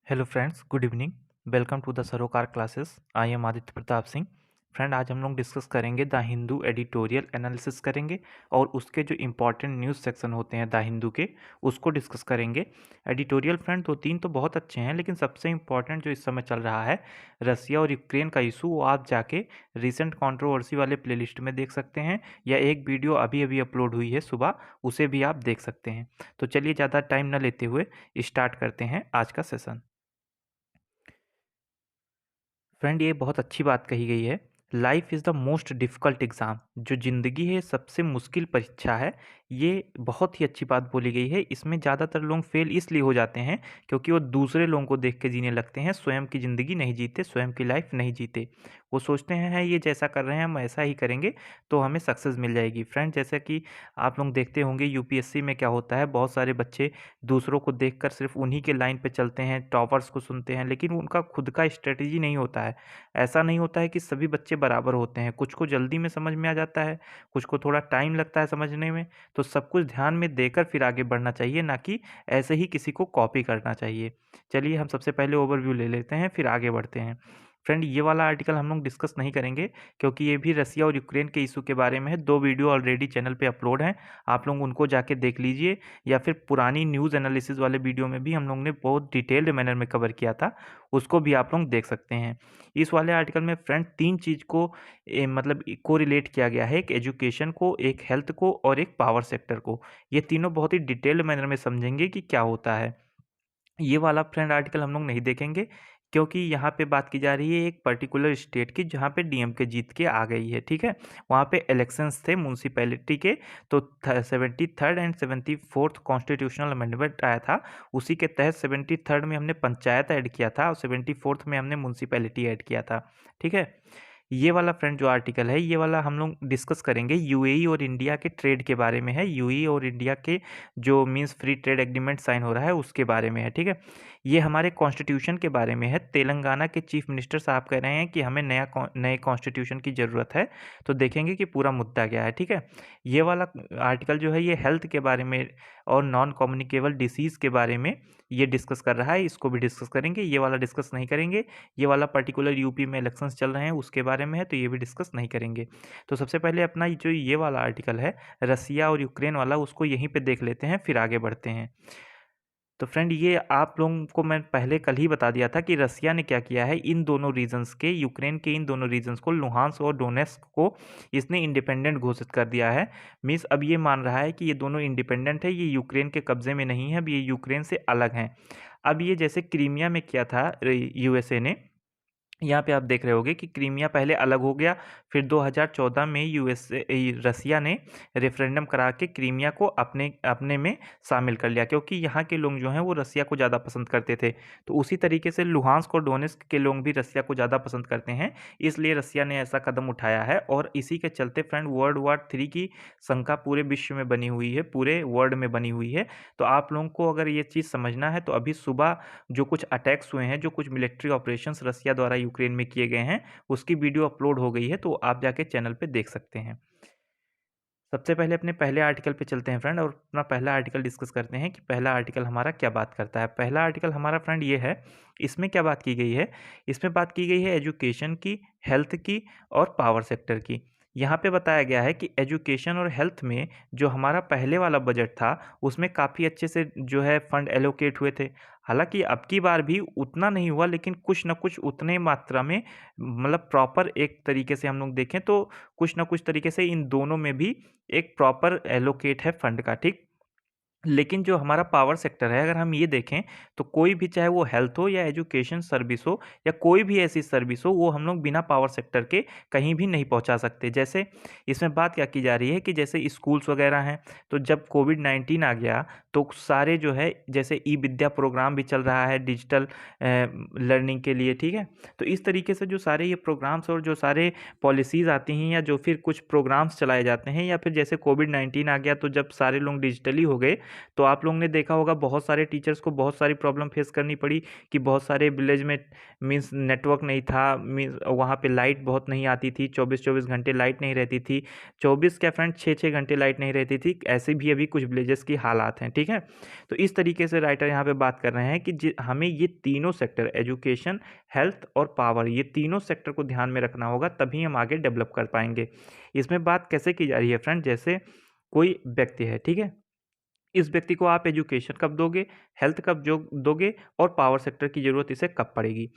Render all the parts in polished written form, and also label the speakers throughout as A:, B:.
A: Hello friends, good evening. Welcome to the Sarokar classes. I am Aditya Pratap Singh. Friend, आज हम लोग discuss करेंगे द हिंदू एडिटोरियल एनालिसिस करेंगे और उसके जो इम्पोर्टेंट न्यूज़ सेक्शन होते हैं द हिंदू के, उसको डिस्कस करेंगे। एडिटोरियल फ्रेंड दो तीन तो बहुत अच्छे हैं, लेकिन सबसे इम्पोर्टेंट जो इस समय चल रहा है रसिया और यूक्रेन का इशू, वो आप जाके रिसेंट कंट्रोवर्सी वाले प्लेलिस्ट में देख सकते हैं, या एक वीडियो अभी अभी अपलोड हुई है सुबह, उसे भी आप देख सकते हैं। तो चलिए ज़्यादा टाइम न लेते हुए स्टार्ट करते हैं आज का सेशन। फ्रेंड, ये बहुत अच्छी बात कही गई है। Life is the most difficult exam. जो ज़िंदगी है सबसे मुश्किल परीक्षा है। ये बहुत ही अच्छी बात बोली गई है। इसमें ज़्यादातर लोग फेल इसलिए हो जाते हैं क्योंकि वो दूसरे लोगों को देख के जीने लगते हैं, स्वयं की ज़िंदगी नहीं जीते, स्वयं की लाइफ नहीं जीते। वो सोचते हैं ये जैसा कर रहे हैं हम ऐसा ही करेंगे तो हमें सक्सेस मिल जाएगी। फ्रेंड, जैसा कि आप लोग देखते होंगे यूपीएससी में क्या होता है, बहुत सारे बच्चे दूसरों को देखकर सिर्फ उन्हीं के लाइन पे चलते हैं, टॉपर्स को सुनते हैं, लेकिन उनका खुद का स्ट्रेटजी नहीं होता है। ऐसा नहीं होता है कि सभी बच्चे बराबर होते हैं, कुछ को जल्दी में समझ में आ जाता है, कुछ को थोड़ा टाइम लगता है समझने में। तो सब कुछ ध्यान में देकर फिर आगे बढ़ना चाहिए, ना कि ऐसे ही किसी को कॉपी करना चाहिए। चलिए हम सबसे पहले ओवरव्यू ले लेते हैं, फिर आगे बढ़ते हैं। फ्रेंड, ये वाला आर्टिकल हम लोग डिस्कस नहीं करेंगे क्योंकि ये भी रसिया और यूक्रेन के इशू के बारे में है। 2 वीडियो ऑलरेडी चैनल पे अपलोड हैं, आप लोग उनको जाके देख लीजिए, या फिर पुरानी न्यूज़ एनालिसिस वाले वीडियो में भी हम लोग ने बहुत डिटेल्ड मैनर में कवर किया था, उसको भी आप लोग देख सकते हैं। इस वाले आर्टिकल में फ्रेंड 3 चीज़ को मतलब कोरिलेट किया गया है, एक एजुकेशन को, एक हेल्थ को और एक पावर सेक्टर को। ये तीनों बहुत ही डिटेल्ड मैनर में समझेंगे कि क्या होता है। ये वाला फ्रेंड आर्टिकल हम लोग नहीं देखेंगे क्योंकि यहाँ पे बात की जा रही है एक पर्टिकुलर स्टेट की जहाँ पे डीएमके जीत के आ गई है, ठीक है। वहाँ पे इलेक्शंस थे म्यूनसिपैलिटी के, तो 73rd and 74th constitutional amendment आया था। उसी के तहत 73rd में हमने पंचायत ऐड किया था और 74th में हमने म्यूनसिपैलिटी ऐड किया था, ठीक है। ये वाला फ्रेंड जो आर्टिकल है, ये वाला हम लोग डिस्कस करेंगे यूएई और इंडिया के ट्रेड के बारे में है। यूएई और इंडिया के जो means free trade agreement sign हो रहा है उसके बारे में है, ठीक है। ये हमारे कॉन्स्टिट्यूशन के बारे में है। तेलंगाना के चीफ मिनिस्टर साहब कह रहे हैं कि हमें नए कॉन्स्टिट्यूशन की ज़रूरत है, तो देखेंगे कि पूरा मुद्दा क्या है, ठीक है। ये वाला आर्टिकल जो है ये हेल्थ के बारे में और नॉन कम्युनिकेबल डिसीज़ के बारे में ये डिस्कस कर रहा है, इसको भी डिस्कस करेंगे। ये वाला डिस्कस नहीं करेंगे। ये वाला पर्टिकुलर यूपी में इलेक्शंस चल रहे हैं उसके बारे में है, तो ये भी डिस्कस नहीं करेंगे। तो सबसे पहले अपना जो ये वाला आर्टिकल है रसिया और यूक्रेन वाला, उसको यहीं पे देख लेते हैं, फिर आगे बढ़ते हैं। तो फ्रेंड, ये आप लोगों को मैं पहले कल ही बता दिया था कि रसिया ने क्या किया है, इन दोनों रीजन्स के, यूक्रेन के इन दोनों रीजन्स को, लुहांस्क और डोनेस्क को इसने इंडिपेंडेंट घोषित कर दिया है। मीन्स अब ये मान रहा है कि ये दोनों इंडिपेंडेंट है, ये यूक्रेन के कब्जे में नहीं है, अब ये यूक्रेन से अलग हैं। अब ये जैसे क्रीमिया में किया था यूएसए ने, यहाँ पे आप देख रहे होंगे कि क्रीमिया पहले अलग हो गया, फिर 2014 में रसिया ने रेफरेंडम करा के क्रीमिया को अपने अपने में शामिल कर लिया, क्योंकि यहाँ के लोग जो हैं वो रसिया को ज़्यादा पसंद करते थे। तो उसी तरीके से लुहांस्क और डोनेस्क के लोग भी रसिया को ज़्यादा पसंद करते हैं, इसलिए रसिया ने ऐसा कदम उठाया है। और इसी के चलते फ्रेंड वर्ल्ड वॉर 3 की शंका पूरे विश्व में बनी हुई है, पूरे वर्ल्ड में बनी हुई है। तो आप लोगों को अगर ये चीज़ समझना है तो अभी सुबह जो कुछ अटैक्स हुए हैं, जो कुछ मिलिट्री ऑपरेशंस रसिया द्वारा यूक्रेन में किए गए हैं, उसकी वीडियो अपलोड हो गई है, तो आप जाके चैनल पे देख सकते हैं। सबसे पहले अपने पहले आर्टिकल पे चलते हैं फ्रेंड, और अपना पहला आर्टिकल डिस्कस करते हैं कि पहला आर्टिकल हमारा क्या बात करता है। पहला आर्टिकल हमारा फ्रेंड ये है, इसमें क्या बात की गई है, इसमें बात की गई है एजुकेशन की, हेल्थ की और पावर सेक्टर की। यहाँ पे बताया गया है कि एजुकेशन और हेल्थ में जो हमारा पहले वाला बजट था उसमें काफ़ी अच्छे से जो है फंड एलोकेट हुए थे। हालांकि अब की बार भी उतना नहीं हुआ, लेकिन कुछ न कुछ उतने मात्रा में, मतलब प्रॉपर एक तरीके से हम लोग देखें तो कुछ न कुछ तरीके से इन दोनों में भी एक प्रॉपर एलोकेट है फंड का, ठीक। लेकिन जो हमारा पावर सेक्टर है, अगर हम ये देखें तो कोई भी, चाहे वो हेल्थ हो या एजुकेशन सर्विस हो या कोई भी ऐसी सर्विस हो, वो हम लोग बिना पावर सेक्टर के कहीं भी नहीं पहुंचा सकते। जैसे इसमें बात क्या की जा रही है कि जैसे स्कूल्स वगैरह हैं, तो जब कोविड-19 आ गया तो सारे जो है, जैसे ई विद्या प्रोग्राम भी चल रहा है डिजिटल लर्निंग के लिए, ठीक है। तो इस तरीके से जो सारे ये प्रोग्राम्स और जो सारे पॉलिसीज़ आती हैं, या जो फिर कुछ प्रोग्राम्स चलाए जाते हैं, या फिर जैसे कोविड-19 आ गया तो जब सारे लोग डिजिटली हो गए, तो आप लोगों ने देखा होगा बहुत सारे टीचर्स को बहुत सारी प्रॉब्लम फेस करनी पड़ी कि बहुत सारे विलेज में मीन्स नेटवर्क नहीं था, मीन्स वहाँ पे लाइट बहुत नहीं आती थी, 24-24 घंटे लाइट नहीं रहती थी, 24 क्या फ्रेंड 6-6 घंटे लाइट नहीं रहती थी। ऐसे भी अभी कुछ विलेजेस की हालात हैं, ठीक। ठीक है। तो इस तरीके से राइटर यहाँ पे बात कर रहे हैं कि हमें ये तीनों सेक्टर, एजुकेशन, हेल्थ और पावर, ये तीनों सेक्टर को ध्यान में रखना होगा, तभी हम आगे डेवलप कर पाएंगे। इसमें बात कैसे की जा रही है फ्रेंड, जैसे कोई व्यक्ति है, ठीक है, इस व्यक्ति को आप एजुकेशन कब दोगे, हेल्थ कब जो दोगे, और पावर सेक्टर की ज़रूरत इसे कब पड़ेगी।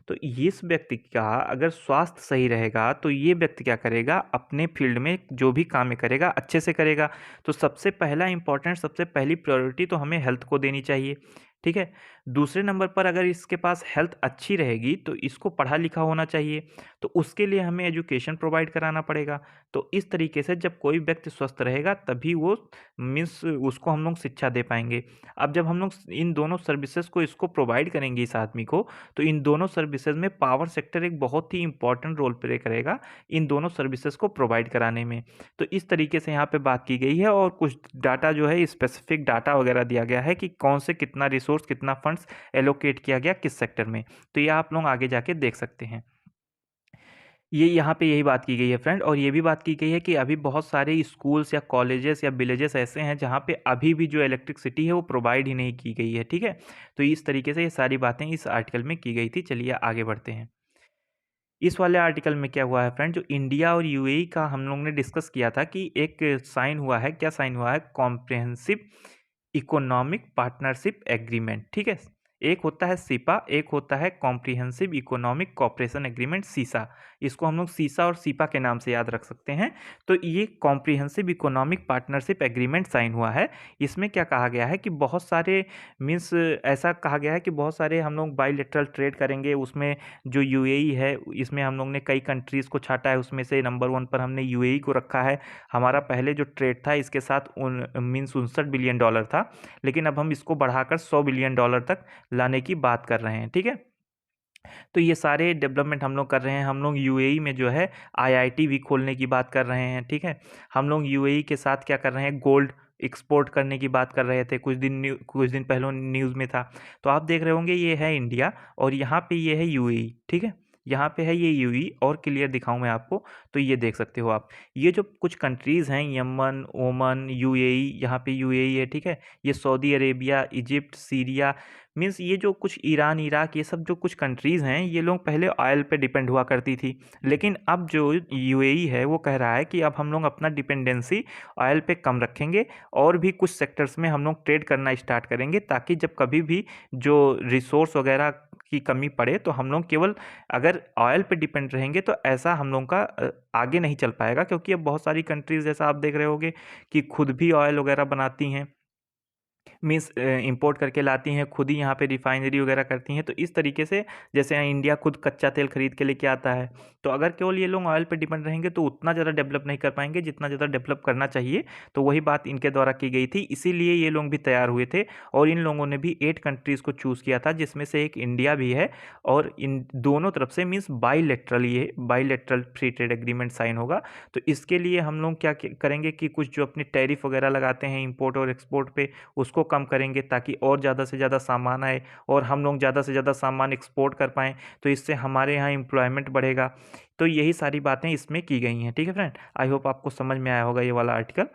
A: तो इस व्यक्ति का अगर स्वास्थ्य सही रहेगा तो ये व्यक्ति क्या करेगा, अपने फील्ड में जो भी काम करेगा अच्छे से करेगा। तो सबसे पहला इंपॉर्टेंट, सबसे पहली प्रायोरिटी तो हमें हेल्थ को देनी चाहिए, ठीक है। दूसरे नंबर पर अगर इसके पास हेल्थ अच्छी रहेगी तो इसको पढ़ा लिखा होना चाहिए, तो उसके लिए हमें एजुकेशन प्रोवाइड कराना पड़ेगा। तो इस तरीके से जब कोई व्यक्ति स्वस्थ रहेगा तभी वो मीन्स उसको हम लोग शिक्षा दे पाएंगे। अब जब हम लोग इन दोनों सर्विसेज को इसको प्रोवाइड करेंगे इस आदमी को, तो इन दोनों सर्विसेज में पावर सेक्टर एक बहुत ही इंपॉर्टेंट रोल प्ले करेगा इन दोनों सर्विसेज को प्रोवाइड कराने में। तो इस तरीके से यहाँ पे बात की गई है, और कुछ डाटा जो है, स्पेसिफिक डाटा वगैरह दिया गया है कि कौन से कितना रिसोर्स, कितना फंड्स एलोकेट किया गया किस सेक्टर में। तो ये आप लोग आगे जाके देख सकते हैं। ये यहाँ पे यही बात की गई है फ्रेंड, और ये भी बात की गई है कि अभी बहुत सारे स्कूल्स या कॉलेजेस या विलेजेस ऐसे हैं जहाँ पे अभी भी जो इलेक्ट्रिसिटी है वो प्रोवाइड ही नहीं की गई है, ठीक है। तो इस तरीके से ये सारी बातें इस आर्टिकल में की गई थी। चलिए आगे बढ़ते हैं। इस वाले आर्टिकल में क्या हुआ है फ्रेंड, जो इंडिया और यूएई का हम लोग ने डिस्कस किया था कि एक साइन हुआ है, क्या साइन हुआ है, कॉम्प्रिहेंसिव इकोनॉमिक पार्टनरशिप एग्रीमेंट, ठीक है। एक होता है सीपा, एक होता है कॉम्प्रिहेंसिव इकोनॉमिक कॉपरेशन एग्रीमेंट, सीसा। इसको हम लोग सीसा और सीपा के नाम से याद रख सकते हैं। तो ये comprehensive economic partnership agreement sign हुआ है। इसमें क्या कहा गया है कि बहुत सारे मीन्स ऐसा कहा गया है कि बहुत सारे हम लोग बाईलेटरल ट्रेड करेंगे। उसमें जो यूएई है, इसमें हम लोग ने कई कंट्रीज़ को छाटा है, उसमें से नंबर 1 पर हमने यूएई को रखा है। हमारा पहले जो ट्रेड था इसके साथ उन मीन्स $59 बिलियन था, लेकिन अब हम इसको बढ़ाकर $100 बिलियन तक लाने की बात कर रहे हैं, ठीक है। तो ये सारे डेवलपमेंट हम लोग कर रहे हैं। हम लोग यूएई में जो है आईआईटी भी खोलने की बात कर रहे हैं, ठीक है। हम लोग यूएई के साथ क्या कर रहे हैं, गोल्ड एक्सपोर्ट करने की बात कर रहे थे, कुछ दिन पहले न्यूज़ में था। तो आप देख रहे होंगे ये है इंडिया और यहाँ पे ये है यूएई, ठीक है। यहाँ पे है ये यूएई, और क्लियर दिखाऊं मैं आपको तो ये देख सकते हो आप। ये जो कुछ कंट्रीज़ हैं, यमन, ओमान, यूएई, यहाँ पे यूएई है, ठीक है। ये Saudi Arabia, Egypt, Syria, means ये जो कुछ ईरान, इराक, ये सब जो कुछ कंट्रीज़ हैं, ये लोग पहले ऑयल पे डिपेंड हुआ करती थी। लेकिन अब जो यूएई है वो कह रहा है कि अब हम लोग अपना डिपेंडेंसी ऑयल पे कम रखेंगे, और भी कुछ सेक्टर्स में हम लोग ट्रेड करना स्टार्ट करेंगे, ताकि जब कभी भी जो रिसोर्स वगैरह की कमी पड़े तो हम लोग केवल अगर ऑयल पे डिपेंड रहेंगे तो ऐसा हम लोग का आगे नहीं चल पाएगा। क्योंकि अब बहुत सारी कंट्रीज़ जैसा आप देख रहे होंगे कि खुद भी ऑयल वगैरह बनाती हैं, मीन्स इंपोर्ट करके लाती हैं, खुद ही यहाँ पे रिफाइनरी वगैरह करती हैं। तो इस तरीके से जैसे यहाँ इंडिया खुद कच्चा तेल खरीद के लेके आता है, तो अगर केवल ये लोग ऑयल पे डिपेंड रहेंगे तो उतना ज़्यादा डेवलप नहीं कर पाएंगे जितना ज़्यादा डेवलप करना चाहिए। तो वही बात इनके द्वारा की गई थी, इसीलिए ये लोग भी तैयार हुए थे, और इन लोगों ने भी 8 कंट्रीज़ को चूज़ किया था, जिसमें से एक इंडिया भी है। और इन दोनों तरफ से मीन्स बाईलेटरल, ये bilateral free trade agreement sign होगा। तो इसके लिए हम लोग क्या करेंगे कि कुछ जो अपनी टैरिफ वगैरह लगाते हैं इंपोर्ट और एक्सपोर्ट पे, उसको कम करेंगे, ताकि और ज़्यादा से ज़्यादा सामान आए और हम लोग ज़्यादा से ज़्यादा सामान एक्सपोर्ट कर पाएँ। तो इससे हमारे यहाँ एम्प्लॉयमेंट बढ़ेगा। तो यही सारी बातें इसमें की गई हैं, ठीक है फ्रेंड। आई होप आपको समझ में आया होगा ये वाला आर्टिकल।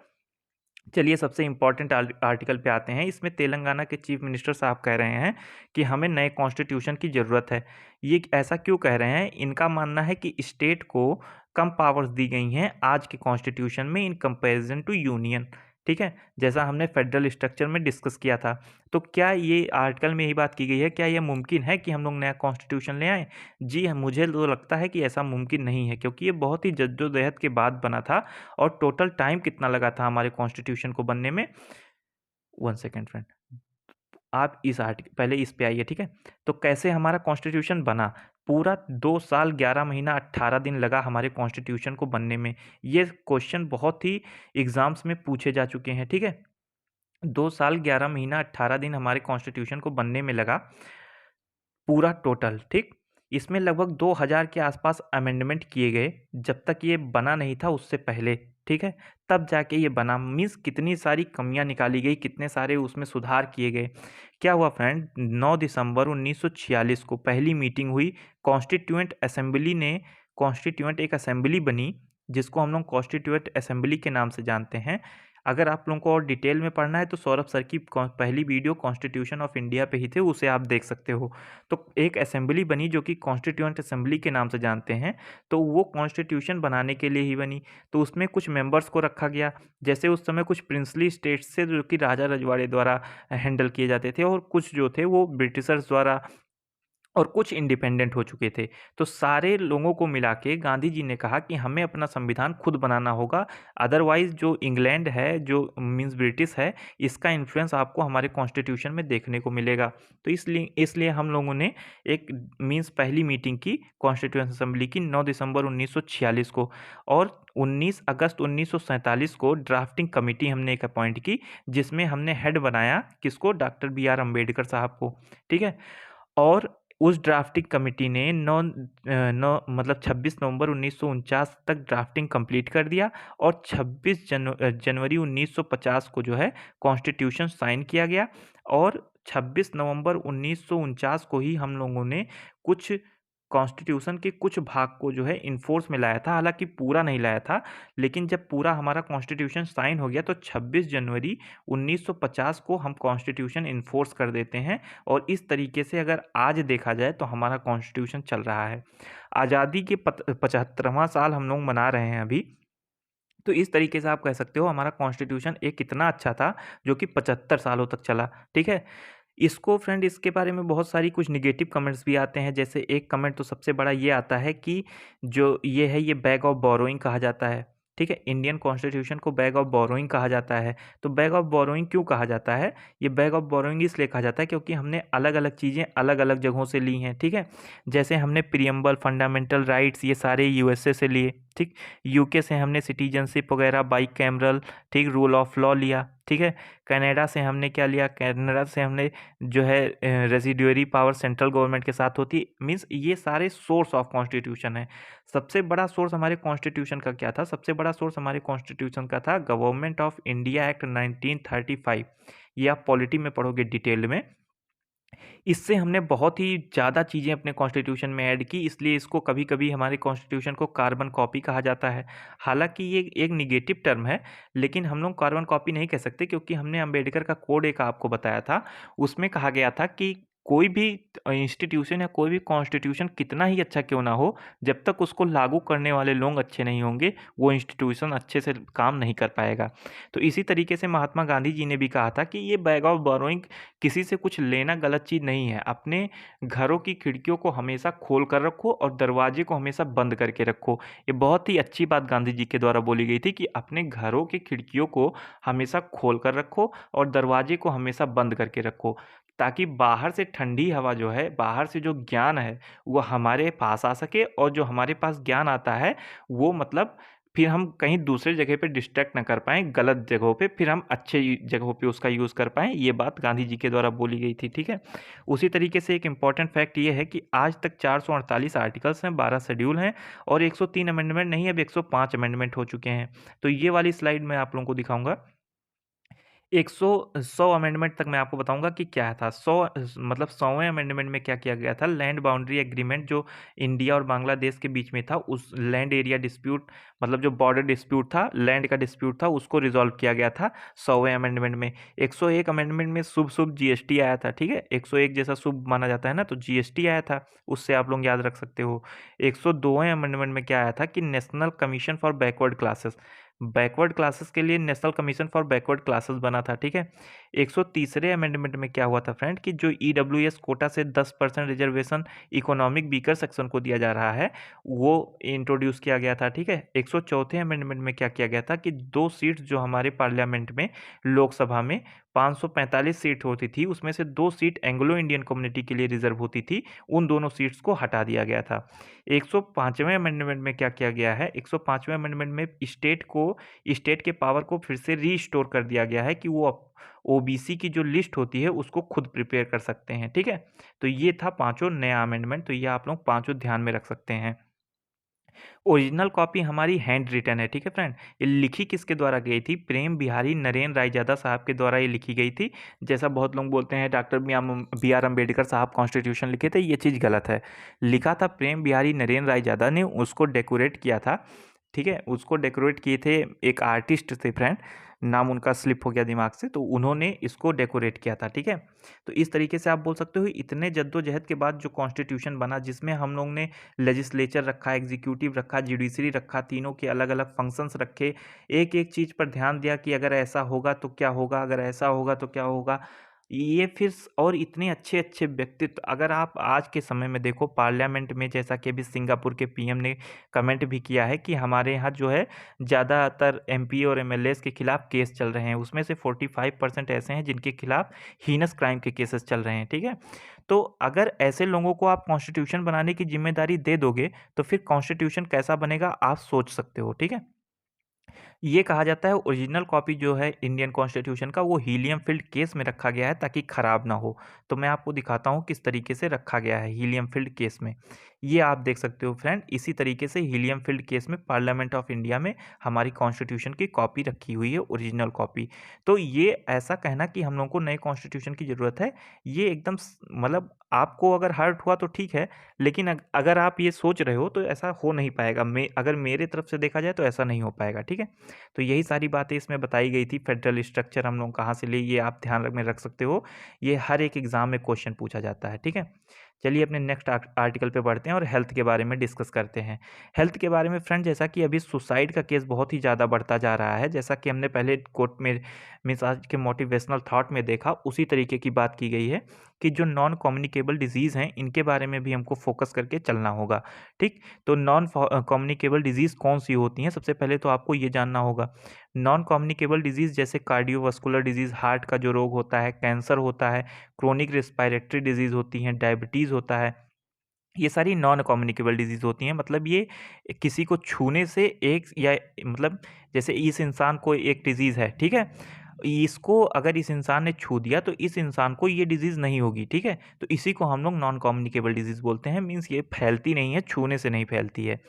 A: चलिए सबसे इम्पोर्टेंट आर्टिकल पे आते हैं। इसमें तेलंगाना के चीफ मिनिस्टर साहब कह रहे हैं कि हमें नए कॉन्स्टिट्यूशन की ज़रूरत है। ये ऐसा क्यों कह रहे हैं, इनका मानना है कि स्टेट को कम पावर्स दी गई हैं आज के कॉन्स्टिट्यूशन में इन कंपैरिजन टू यूनियन, ठीक है, जैसा हमने फेडरल स्ट्रक्चर में डिस्कस किया था। तो क्या ये आर्टिकल में यही बात की गई है, क्या यह मुमकिन है कि हम लोग नया कॉन्स्टिट्यूशन ले आएँ? जी हाँ, मुझे तो लगता है कि ऐसा मुमकिन नहीं है, क्योंकि ये बहुत ही जद्दोजहद के बाद बना था। और टोटल टाइम कितना लगा था हमारे कॉन्स्टिट्यूशन को बनने में, 1 सेकंड फ्रेंड, आप इस पहले इस पे आइए, ठीक है। तो कैसे हमारा कॉन्स्टिट्यूशन बना, पूरा 2 साल 11 महीना 18 दिन लगा हमारे कॉन्स्टिट्यूशन को बनने में। ये क्वेश्चन बहुत ही एग्ज़ाम्स में पूछे जा चुके हैं, ठीक है। 2 साल 11 महीना 18 दिन हमारे कॉन्स्टिट्यूशन को बनने में लगा, पूरा टोटल, ठीक। इसमें लगभग 2000 के आसपास अमेंडमेंट किए गए, जब तक ये बना नहीं था उससे पहले, ठीक है। तब जाके ये बना, मीन्स कितनी सारी कमियां निकाली गई, कितने सारे उसमें सुधार किए गए। क्या हुआ फ्रेंड, 9 दिसंबर 1946 को पहली मीटिंग हुई कॉन्स्टिट्यूएंट असेंबली ने। कॉन्स्टिट्यूएंट एक असेंबली बनी जिसको हम लोग कॉन्स्टिट्यूएंट असेंबली के नाम से जानते हैं। अगर आप लोगों को और डिटेल में पढ़ना है तो सौरभ सर की पहली वीडियो कॉन्स्टिट्यूशन ऑफ इंडिया पे ही थे, उसे आप देख सकते हो। तो एक असेंबली बनी जो कि कॉन्स्टिट्यूएंट असेंबली के नाम से जानते हैं, तो वो कॉन्स्टिट्यूशन बनाने के लिए ही बनी। तो उसमें कुछ मेंबर्स को रखा गया, जैसे उस समय कुछ प्रिंसली स्टेट्स से जो कि राजा रजवाड़े द्वारा हैंडल किए जाते थे, और कुछ जो थे वो ब्रिटिशर्स द्वारा, और कुछ इंडिपेंडेंट हो चुके थे। तो सारे लोगों को मिला के गांधी जी ने कहा कि हमें अपना संविधान खुद बनाना होगा, अदरवाइज़ जो इंग्लैंड है, जो मीन्स ब्रिटिश है, इसका इन्फ्लुएंस आपको हमारे कॉन्स्टिट्यूशन में देखने को मिलेगा। तो इसलिए इसलिए हम लोगों ने एक मीन्स पहली मीटिंग की कॉन्स्टिट्यूएंट असेंबली की 9 दिसंबर 1946 को, और 19 अगस्त 1947 को ड्राफ्टिंग कमेटी हमने एक अपॉइंट की, जिसमें हमने हेड बनाया किसको? डॉक्टर बी आर अम्बेडकर साहब को। ठीक है। और उस ड्राफ्टिंग कमेटी ने 26 नवंबर 1949 तक ड्राफ्टिंग कंप्लीट कर दिया, और 26 जनवरी 1950 को जो है कॉन्स्टिट्यूशन साइन किया गया। और 26 नवंबर 1949 को ही हम लोगों ने कुछ कॉन्स्टिट्यूशन के कुछ भाग को जो है इन्फोर्स में लाया था, हालांकि पूरा नहीं लाया था। लेकिन जब पूरा हमारा कॉन्स्टिट्यूशन साइन हो गया तो 26 जनवरी 1950 को हम कॉन्स्टिट्यूशन इन्फोर्स कर देते हैं। और इस तरीके से अगर आज देखा जाए तो हमारा कॉन्स्टिट्यूशन चल रहा है। आज़ादी के 75वां साल हम लोग मना रहे हैं अभी। तो इस तरीके से आप कह सकते हो हमारा कॉन्स्टिट्यूशन एक कितना अच्छा था, जो कि 75 सालों तक चला। ठीक है। इसको फ्रेंड, इसके बारे में बहुत सारी कुछ नेगेटिव कमेंट्स भी आते हैं। जैसे एक कमेंट तो सबसे बड़ा ये आता है कि जो ये है, ये बैग ऑफ बोरोइंग कहा जाता है। ठीक है। इंडियन कॉन्स्टिट्यूशन को बैग ऑफ बोरोइंग कहा जाता है। तो बैग ऑफ बोरोइंग क्यों कहा जाता है? ये बैग ऑफ बोरोइंग इसलिए कहा जाता है क्योंकि हमने अलग अलग चीज़ें अलग अलग जगहों से ली हैं। ठीक है। जैसे हमने प्रियम्बल, फंडामेंटल राइट्स, ये सारे यूएसए से लिए। ठीक। यूके से हमने सिटीजनशिप वगैरह, बाइकैमरल, ठीक, रूल ऑफ लॉ लिया। ठीक है। कनाडा से हमने क्या लिया? कनाडा से हमने जो है रेसिड्यूरी पावर सेंट्रल गवर्नमेंट के साथ होती है। मीन्स ये सारे सोर्स ऑफ कॉन्स्टिट्यूशन है। सबसे बड़ा सोर्स हमारे कॉन्स्टिट्यूशन का क्या था? सबसे बड़ा सोर्स हमारे कॉन्स्टिट्यूशन का था गवर्नमेंट ऑफ इंडिया एक्ट 1935। ये आप पॉलिटी में पढ़ोगे डिटेल में। इससे हमने बहुत ही ज़्यादा चीज़ें अपने कॉन्स्टिट्यूशन में ऐड की, इसलिए इसको कभी कभी हमारे कॉन्स्टिट्यूशन को कार्बन कॉपी कहा जाता है। हालांकि ये एक निगेटिव टर्म है, लेकिन हम लोग कार्बन कॉपी नहीं कह सकते, क्योंकि हमने अंबेडकर का कोड एक आपको बताया था। उसमें कहा गया था कि कोई भी इंस्टीट्यूशन या कोई भी कॉन्स्टिट्यूशन कितना ही अच्छा क्यों ना हो, जब तक उसको लागू करने वाले लोग अच्छे नहीं होंगे, वो इंस्टीट्यूशन अच्छे से काम नहीं कर पाएगा। तो इसी तरीके से महात्मा गांधी जी ने भी कहा था कि ये बैग ऑफ बोरोइंग, किसी से कुछ लेना गलत चीज़ नहीं है। अपने घरों की खिड़कियों को हमेशा खोल कर रखो और दरवाजे को हमेशा बंद करके रखो। ये बहुत ही अच्छी बात गांधी जी के द्वारा बोली गई थी कि अपने घरों की खिड़कियों को हमेशा खोल कर रखो और दरवाजे को हमेशा बंद करके रखो, ताकि बाहर से ठंडी हवा जो है, बाहर से जो ज्ञान है, वो हमारे पास आ सके। और जो हमारे पास ज्ञान आता है वो मतलब फिर हम कहीं दूसरे जगह पे डिस्ट्रैक्ट ना कर पाएँ, गलत जगहों पे, फिर हम अच्छे जगहों पे उसका यूज़ कर पाएँ। ये बात गांधी जी के द्वारा बोली गई थी। ठीक है। उसी तरीके से एक इम्पॉर्टेंट फैक्ट ये है कि आज तक 448 आर्टिकल्स हैं, 12 शेड्यूल हैं, और 103 अमेंडमेंट नहीं, अब 105 अमेंडमेंट हो चुके हैं। तो ये वाली स्लाइड मैं आप लोगों को दिखाऊंगा। 100 अमेंडमेंट तक मैं आपको बताऊंगा कि क्या था। 100 मतलब 100वें अमेंडमेंट में क्या किया गया था? लैंड बाउंड्री एग्रीमेंट जो इंडिया और बांग्लादेश के बीच में था, उस लैंड एरिया डिस्प्यूट, मतलब जो बॉर्डर डिस्प्यूट था, लैंड का डिस्प्यूट था, उसको रिजॉल्व किया गया था 100वें अमेंडमेंट में। 101 अमेंडमेंट में शुभ जीएसटी आया था। ठीक है। 101 जैसा शुभ माना जाता है ना, तो जीएसटी आया था, उससे आप लोग याद रख सकते हो। 102वें अमेंडमेंट में क्या आया था कि national commission for backward classes, backward classes के लिए national commission for backward classes बना था। ठीक है। 130वें अमेंडमेंट में क्या हुआ था फ्रेंड कि जो ईडब्ल्यूएस कोटा से 10% रिजर्वेशन इकोनॉमिक वीकर सेक्शन को दिया जा रहा है, वो इंट्रोड्यूस किया गया था। ठीक है। 104वें अमेंडमेंट में क्या किया गया था कि 2 सीट्स जो हमारे पार्लियामेंट में, लोकसभा में 545 सीट होती थी, उसमें से 2 सीट एंग्लो इंडियन कम्युनिटी के लिए रिजर्व होती थी, उन दोनों सीट्स को हटा दिया गया था। 105वें अमेंडमेंट में क्या किया गया है? 105वें अमेंडमेंट में स्टेट के पावर को फिर से रीस्टोर कर दिया गया है कि वो ओबीसी की जो लिस्ट होती है उसको खुद प्रिपेयर कर सकते हैं। ठीक है। तो ये था पांचों नया अमेंडमेंट, तो ये आप लोग पांचों ध्यान में रख सकते हैं। ओरिजिनल कॉपी हमारी हैंड रिटन है। ठीक है फ्रेंड। ये लिखी किसके द्वारा गई थी? प्रेम बिहारी नरेंद्र रायजादा साहब के द्वारा ये लिखी गई थी। जैसा बहुत लोग बोलते हैं डॉक्टर बी आर अम्बेडकर साहब कॉन्स्टिट्यूशन लिखे थे, ये चीज़ गलत है। लिखा था प्रेम बिहारी नरेंद्र रायजादा ने, उसको डेकोरेट किया था। ठीक है। उसको डेकोरेट किए थे एक आर्टिस्ट थे फ्रेंड, नाम उनका स्लिप हो गया दिमाग से, तो उन्होंने इसको डेकोरेट किया था, ठीक है। तो इस तरीके से आप बोल सकते हो इतने जद्दोजहद के बाद जो कॉन्स्टिट्यूशन बना, जिसमें हम लोग ने लेजिस्लेचर रखा, एग्जीक्यूटिव रखा, जुडिशरी रखा, तीनों के अलग अलग फंक्शंस रखे, एक एक चीज़ पर ध्यान दिया कि अगर ऐसा होगा तो क्या होगा, अगर ऐसा होगा तो क्या होगा, ये फिर और इतने अच्छे अच्छे व्यक्तित्व अगर आप आज के समय में देखो पार्लियामेंट में, जैसा कि अभी सिंगापुर के पीएम ने कमेंट भी किया है कि हमारे यहाँ जो है ज़्यादातर एमपी और एमएलएस के खिलाफ केस चल रहे हैं, उसमें से 45% ऐसे हैं जिनके खिलाफ हीनस क्राइम के केसेस चल रहे हैं, ठीक है। तो अगर ऐसे लोगों को आप कॉन्स्टिट्यूशन बनाने की जिम्मेदारी दे दोगे तो फिर कॉन्स्टिट्यूशन कैसा बनेगा आप सोच सकते हो, ठीक है। ये कहा जाता है ओरिजिनल कॉपी जो है इंडियन कॉन्स्टिट्यूशन का वो हीलियम फिल्ड केस में रखा गया है ताकि खराब ना हो। तो मैं आपको दिखाता हूँ किस तरीके से रखा गया है हीलियम फिल्ड केस में। ये आप देख सकते हो फ्रेंड, इसी तरीके से हीलियम फिल्ड केस में पार्लियामेंट ऑफ इंडिया में हमारी कॉन्स्टिट्यूशन की कॉपी रखी हुई है, ओरिजिनल कॉपी। तो ये ऐसा कहना कि हम लोग को नए कॉन्स्टिट्यूशन की ज़रूरत है, ये एकदम मतलब आपको अगर हर्ट हुआ तो ठीक है, लेकिन अगर आप ये सोच रहे हो तो ऐसा हो नहीं पाएगा। अगर मेरे तरफ से देखा जाए तो ऐसा नहीं हो पाएगा, ठीक है। तो यही सारी बातें इसमें बताई गई थी। फेडरल स्ट्रक्चर हम लोग कहाँ से ले, ये आप ध्यान में रख सकते हो, ये हर एक एग्जाम में क्वेश्चन पूछा जाता है, ठीक है। चलिए अपने नेक्स्ट आर्टिकल पे बढ़ते हैं और हेल्थ के बारे में डिस्कस करते हैं। हेल्थ के बारे में फ्रेंड, जैसा कि अभी सुसाइड का केस बहुत ही ज़्यादा बढ़ता जा रहा है, जैसा कि हमने पहले कोर्ट में मीन्स आज के मोटिवेशनल थॉट में देखा, उसी तरीके की बात की गई है कि जो नॉन कम्युनिकेबल डिजीज़ हैं इनके बारे में भी हमको फोकस करके चलना होगा, ठीक। तो नॉन कम्युनिकेबल डिजीज़ कौन सी होती हैं, सबसे पहले तो आपको ये जानना होगा। नॉन कम्युनिकेबल डिजीज़ जैसे कार्डियोवास्कुलर डिजीज़, हार्ट का जो रोग होता है, कैंसर होता है, क्रोनिक रिस्पायरेटरी डिजीज़ होती हैं, डायबिटीज़ होता है, ये सारी नॉन कम्युनिकेबल डिजीज़ होती हैं। मतलब ये किसी को छूने से एक या मतलब जैसे इस इंसान को एक डिजीज़ है, ठीक है, इसको अगर इस इंसान ने छू दिया तो इस इंसान को ये डिजीज़ नहीं होगी, ठीक है। तो इसी को हम लोग नॉन कम्युनिकेबल डिजीज़ बोलते हैं, मीन्स ये फैलती नहीं है, छूने से नहीं फैलती है।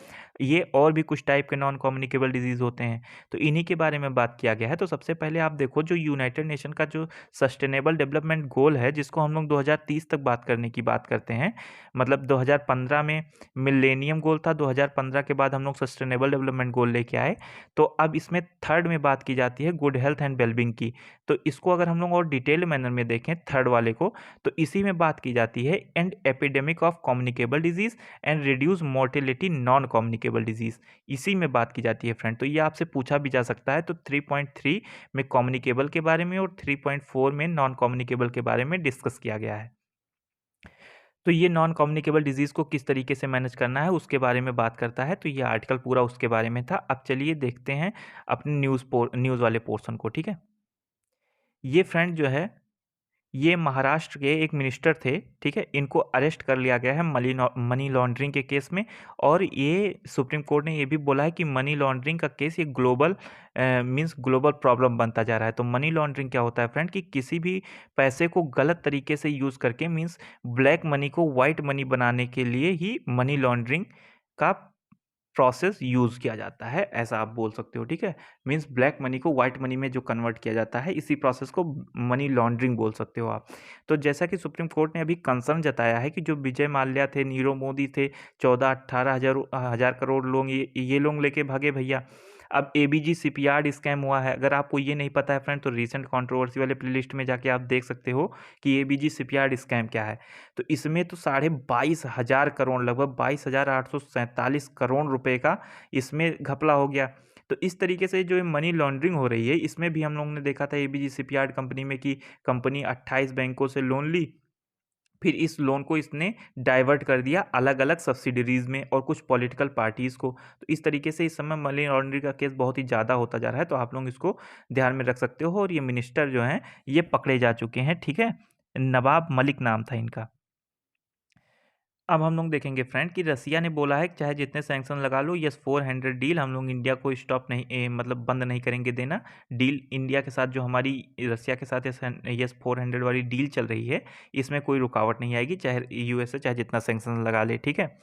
A: ये और भी कुछ टाइप के नॉन कम्युनिकेबल डिजीज़ होते हैं, तो इन्हीं के बारे में बात किया गया है। तो सबसे पहले आप देखो, जो यूनाइटेड नेशन का जो सस्टेनेबल डेवलपमेंट गोल है, जिसको हम लोग 2030 तक बात करने की बात करते हैं, मतलब 2015 में मिलेनियम गोल था, 2015 के बाद हम लोग सस्टेनेबल डेवलपमेंट गोल लेके आए। तो अब इसमें थर्ड में बात की जाती है गुड हेल्थ एंड वेलबींग की। तो इसको अगर हम लोग और डिटेल मैनर में देखें थर्ड वाले को, तो इसी में बात की जाती है and epidemic of communicable disease and reduce mortality non communicable disease, इसी में बात की जाती है फ्रेंड। तो ये आपसे पूछा भी जा सकता है। तो 3.3 में कम्युनिकेबल के बारे में और 3.4 में नॉन कम्युनिकेबल के बारे में डिस्कस किया गया है। तो ये नॉन कम्युनिकेबल डिजीज़ को किस तरीके से मैनेज करना है उसके बारे में बात करता है। तो ये आर्टिकल पूरा उसके बारे में था। अब चलिए देखते हैं अपने न्यूज़ वाले पोर्शन को, ठीक है। ये फ्रेंड जो है, ये महाराष्ट्र के एक मिनिस्टर थे, ठीक है। इनको अरेस्ट कर लिया गया है मनी लॉन्ड्रिंग के केस में। और ये सुप्रीम कोर्ट ने ये भी बोला है कि मनी लॉन्ड्रिंग का केस ये ग्लोबल मीन्स ग्लोबल प्रॉब्लम बनता जा रहा है। तो मनी लॉन्ड्रिंग क्या होता है फ्रेंड, कि किसी भी पैसे को गलत तरीके से यूज़ करके मीन्स ब्लैक मनी को वाइट मनी बनाने के लिए ही मनी लॉन्ड्रिंग का प्रोसेस यूज़ किया जाता है, ऐसा आप बोल सकते हो, ठीक है। मीन्स ब्लैक मनी को वाइट मनी में जो कन्वर्ट किया जाता है, इसी प्रोसेस को मनी लॉन्ड्रिंग बोल सकते हो आप। तो जैसा कि सुप्रीम कोर्ट ने अभी कंसर्न जताया है कि जो विजय माल्या थे, नीरव मोदी थे, 14-18 हज़ार करोड़ लोग ये लोग लेके भागे भैया। अब एबीजी शिपयार्ड स्कैम हुआ है, अगर आपको ये नहीं पता है फ्रेंड तो रिसेंट कंट्रोवर्सी वाले प्लेलिस्ट में जाके आप देख सकते हो कि एबीजी शिपयार्ड स्कैम क्या है। तो इसमें तो 22,500 करोड़, लगभग 22,847 करोड़ रुपए का इसमें घपला हो गया। तो इस तरीके से जो मनी लॉन्ड्रिंग हो रही है, इसमें भी हम लोगों ने देखा था एबीजी शिपयार्ड कंपनी में कि कंपनी 28 बैंकों से लोन ली, फिर इस लोन को इसने डाइवर्ट कर दिया अलग अलग सब्सिडरीज में और कुछ पॉलिटिकल पार्टीज़ को। तो इस तरीके से इस समय मनी लॉन्ड्रिंग का केस बहुत ही ज़्यादा होता जा रहा है। तो आप लोग इसको ध्यान में रख सकते हो। और ये मिनिस्टर जो हैं ये पकड़े जा चुके हैं, ठीक है। नवाब मलिक नाम था इनका। अब हम लोग देखेंगे फ्रेंड कि रसिया ने बोला है कि चाहे जितने सैंक्शन लगा लो, यस 400 डील हम लोग इंडिया को स्टॉप नहीं मतलब बंद नहीं करेंगे देना। डील इंडिया के साथ जो हमारी रसिया के साथ यस 400 वाली डील चल रही है, इसमें कोई रुकावट नहीं आएगी, चाहे यूएसए चाहे जितना सैंक्शन लगा ले, ठीक है।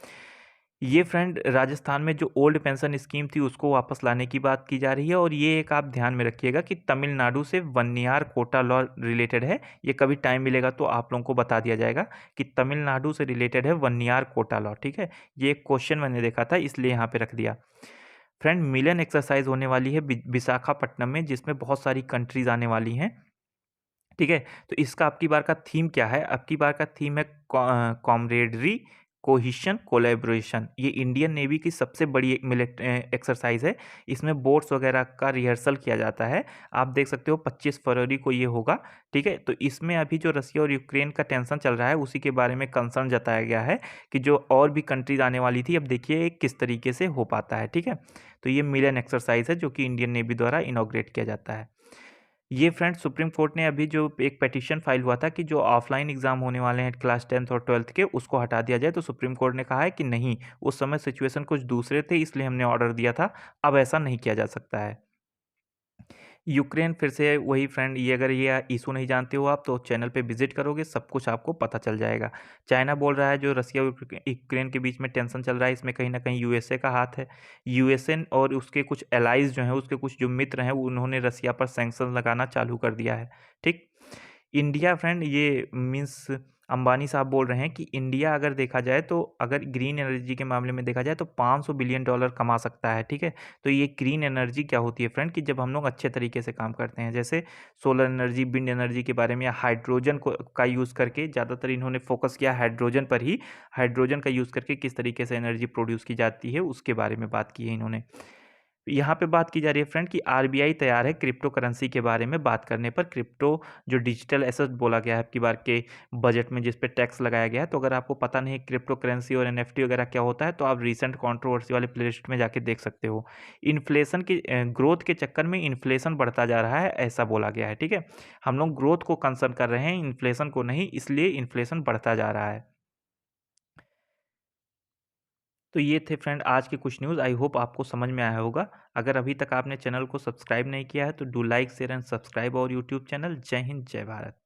A: ये फ्रेंड राजस्थान में जो ओल्ड पेंशन स्कीम थी उसको वापस लाने की बात की जा रही है। और ये एक आप ध्यान में रखिएगा कि तमिलनाडु से 1 ईयर कोटा लॉ रिलेटेड है। ये कभी टाइम मिलेगा तो आप लोगों को बता दिया जाएगा कि तमिलनाडु से रिलेटेड है 1 ईयर कोटा लॉ, ठीक है। ये एक क्वेश्चन मैंने देखा था इसलिए यहाँ पे रख दिया। फ्रेंड मिलन एक्सरसाइज होने वाली है विशाखापट्टनम में, जिसमें बहुत सारी कंट्रीज आने वाली हैं। ठीक है, तो इसका अब की बार का थीम क्या है? अब की बार का थीम है कॉमरेडरी, कोहिशन, कोलैबोरेशन। ये इंडियन नेवी की सबसे बड़ी एक एक्सरसाइज है। इसमें बोट्स वगैरह का रिहर्सल किया जाता है। आप देख सकते हो 25 फरवरी को ये होगा। ठीक है, तो इसमें अभी जो रसिया और यूक्रेन का टेंशन चल रहा है उसी के बारे में कंसर्न जताया गया है कि जो और भी कंट्रीज आने वाली थी, अब देखिए किस तरीके से हो पाता है। ठीक है, तो ये मिलन एक्सरसाइज है जो कि इंडियन नेवी द्वारा इनॉग्रेट किया जाता है। ये फ्रेंड्स सुप्रीम कोर्ट ने अभी जो एक पेटिशन फाइल हुआ था कि जो ऑफलाइन एग्जाम होने वाले हैं क्लास 10th और 12th के, उसको हटा दिया जाए, तो सुप्रीम कोर्ट ने कहा है कि नहीं, उस समय सिचुएशन कुछ दूसरे थे इसलिए हमने ऑर्डर दिया था, अब ऐसा नहीं किया जा सकता है। यूक्रेन फिर से वही फ्रेंड, ये अगर ये इशू नहीं जानते हो आप तो चैनल पे विजिट करोगे, सब कुछ आपको पता चल जाएगा। चाइना बोल रहा है जो रसिया और यूक्रेन के बीच में टेंशन चल रहा है, इसमें कहीं ना कहीं यूएसए का हाथ है। यूएसए और उसके कुछ एलाइज जो हैं, उसके कुछ जो मित्र हैं, उन्होंने रसिया पर सैंक्शन लगाना चालू कर दिया है। ठीक, इंडिया फ्रेंड, ये मीन्स अंबानी साहब बोल रहे हैं कि इंडिया अगर देखा जाए तो अगर ग्रीन एनर्जी के मामले में देखा जाए तो $500 बिलियन कमा सकता है। ठीक है, तो ये ग्रीन एनर्जी क्या होती है फ्रेंड, कि जब हम लोग अच्छे तरीके से काम करते हैं, जैसे सोलर एनर्जी, विंड एनर्जी के बारे में, या हाइड्रोजन को का यूज़ करके, ज़्यादातर इन्होंने फोकस किया हाइड्रोजन पर ही, हाइड्रोजन का यूज़ करके किस तरीके से एनर्जी प्रोड्यूस की जाती है उसके बारे में बात की है इन्होंने। यहाँ पे बात की जा रही है फ्रेंड कि आरबीआई तैयार है क्रिप्टो करेंसी के बारे में बात करने पर। क्रिप्टो जो डिजिटल एसेट बोला गया है आपकी बार के बजट में, जिस पे टैक्स लगाया गया है, तो अगर आपको पता नहीं क्रिप्टो करेंसी और एनएफटी वगैरह क्या होता है तो आप रिसेंट कंट्रोवर्सी वाले प्लेलिस्ट में जाके देख सकते हो। इन्फ्लेशन की ग्रोथ के चक्कर में इन्फ्लेशन बढ़ता जा रहा है, ऐसा बोला गया है। ठीक है, हम लोग ग्रोथ को कंसर्न कर रहे हैं, इन्फ्लेशन को नहीं, इसलिए इन्फ्लेशन बढ़ता जा रहा है। तो ये थे फ्रेंड आज के कुछ न्यूज़। आई होप आपको समझ में आया होगा। अगर अभी तक आपने चैनल को सब्सक्राइब नहीं किया है तो do like, share and subscribe और यूट्यूब चैनल। जय हिंद, जय भारत।